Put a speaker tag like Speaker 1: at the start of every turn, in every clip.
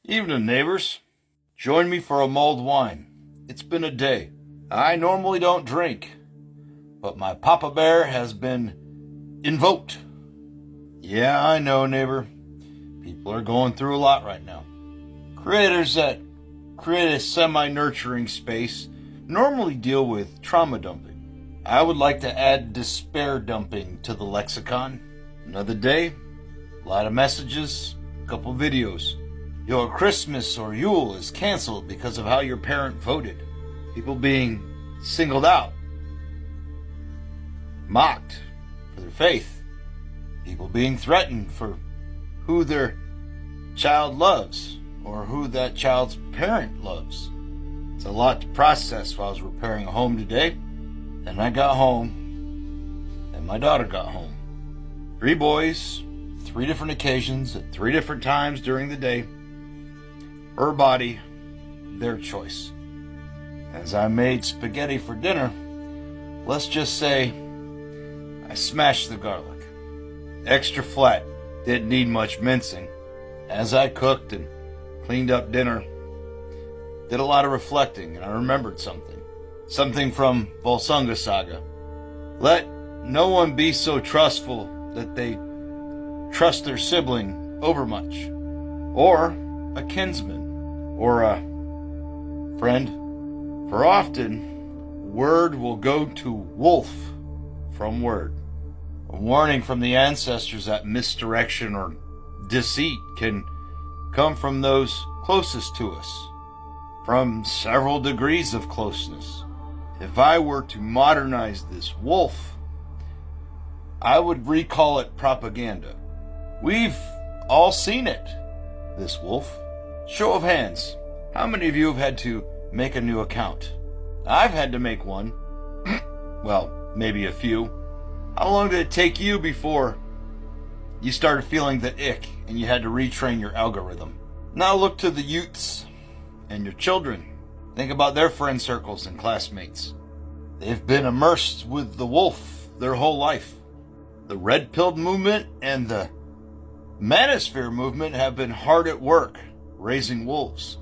Speaker 1: Evening, neighbors. Join me for a mulled wine. It's been a day. I normally don't drink, but my Papa Bear has been invoked. Yeah, I know, neighbor. People are going through a lot right now. Creators that create a semi-nurturing space normally deal with trauma dumping. I would like to add despair dumping to the lexicon. Another day, a lot of messages, a couple videos. Your Christmas or Yule is canceled because of how your parent voted. People being singled out, mocked for their faith. People being threatened for who their child loves or who that child's parent loves. It's a lot to process while I was repairing a home today. Then I got home, and my daughter got home. 3 boys, 3 different occasions at 3 different times during the day. Her body, their choice. As I made spaghetti for dinner, let's just say I smashed the garlic. Extra flat, didn't need much mincing. As I cooked and cleaned up dinner, did a lot of reflecting, and I remembered something. Something from Volsunga Saga. Let no one be so trustful that they trust their sibling overmuch, or a kinsman, or a friend. For often, word will go to wolf from word. A warning from the ancestors that misdirection or deceit can come from those closest to us, from several degrees of closeness. If I were to modernize this wolf, I would recall it propaganda. We've all seen it, this wolf. Show of hands, how many of you have had to make a new account? I've had to make one. Well, maybe a few. How long did it take you before you started feeling the ick and you had to retrain your algorithm? Now look to the youths and your children. Think about their friend circles and classmates. They've been immersed with the wolf their whole life. The red pill movement and the manosphere movement have been hard at work raising wolves.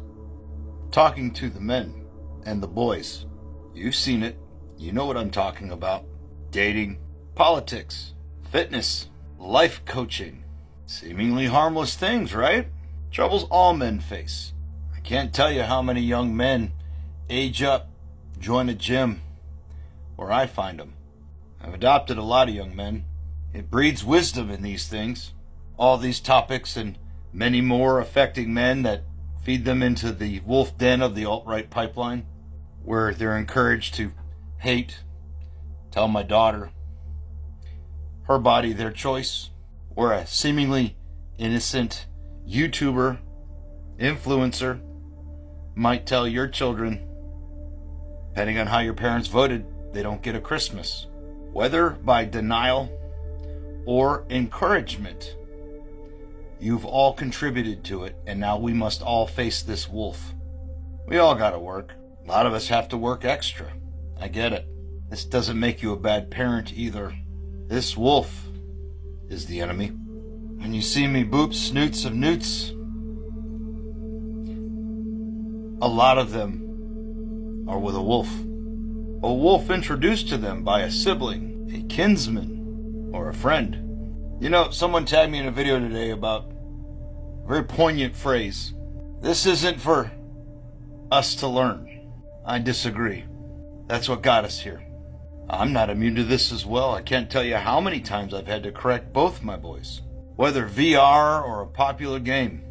Speaker 1: Talking to the men and the boys. You've seen it. You know what I'm talking about. Dating, politics, fitness, life coaching. Seemingly harmless things, right? Troubles all men face. I can't tell you how many young men age up, join a gym, where I find them. I've adopted a lot of young men. It breeds wisdom in these things. All these topics and many more affecting men that feed them into the wolf den of the alt-right pipeline, where they're encouraged to hate, tell my daughter, her body, their choice, or a seemingly innocent YouTuber, influencer, might tell your children, depending on how your parents voted, they don't get a Christmas. Whether by denial or encouragement, you've all contributed to it, and now we must all face this wolf. We all gotta work. A lot of us have to work extra. I get it. This doesn't make you a bad parent either. This wolf is the enemy. When you see me boop snoots of newts, a lot of them are with a wolf. A wolf introduced to them by a sibling, a kinsman, or a friend. You know, someone tagged me in a video today about a very poignant phrase. This isn't for us to learn. I disagree. That's what got us here. I'm not immune to this as well. I can't tell you how many times I've had to correct both my boys. Whether VR or a popular game,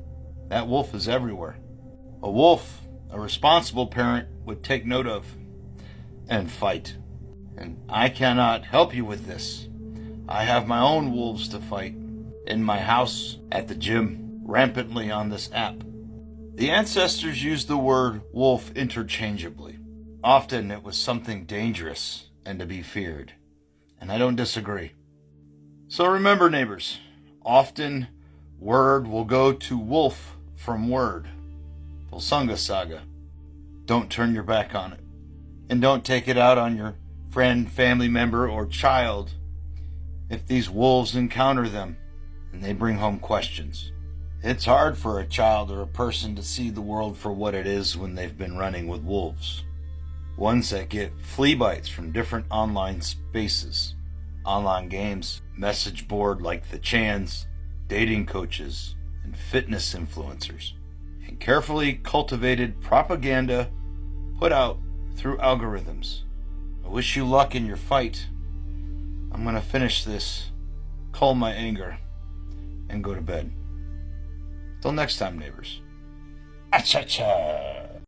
Speaker 1: that wolf is everywhere. A wolf, a responsible parent, would take note of and fight. And I cannot help you with this. I have my own wolves to fight. In my house, at the gym, rampantly on this app. The ancestors used the word wolf interchangeably. Often it was something dangerous and to be feared. And I don't disagree. So remember, neighbors, often word will go to wolf from word. Volsunga Saga. Don't turn your back on it. And don't take it out on your friend, family member, or child if these wolves encounter them and they bring home questions. It's hard for a child or a person to see the world for what it is when they've been running with wolves. Ones that get flea bites from different online spaces, online games, message board like the Chans, dating coaches, and fitness influencers, and carefully cultivated propaganda put out through algorithms. I wish you luck in your fight. I'm going to finish this, calm my anger, and go to bed. Till next time, neighbors. Acha-cha!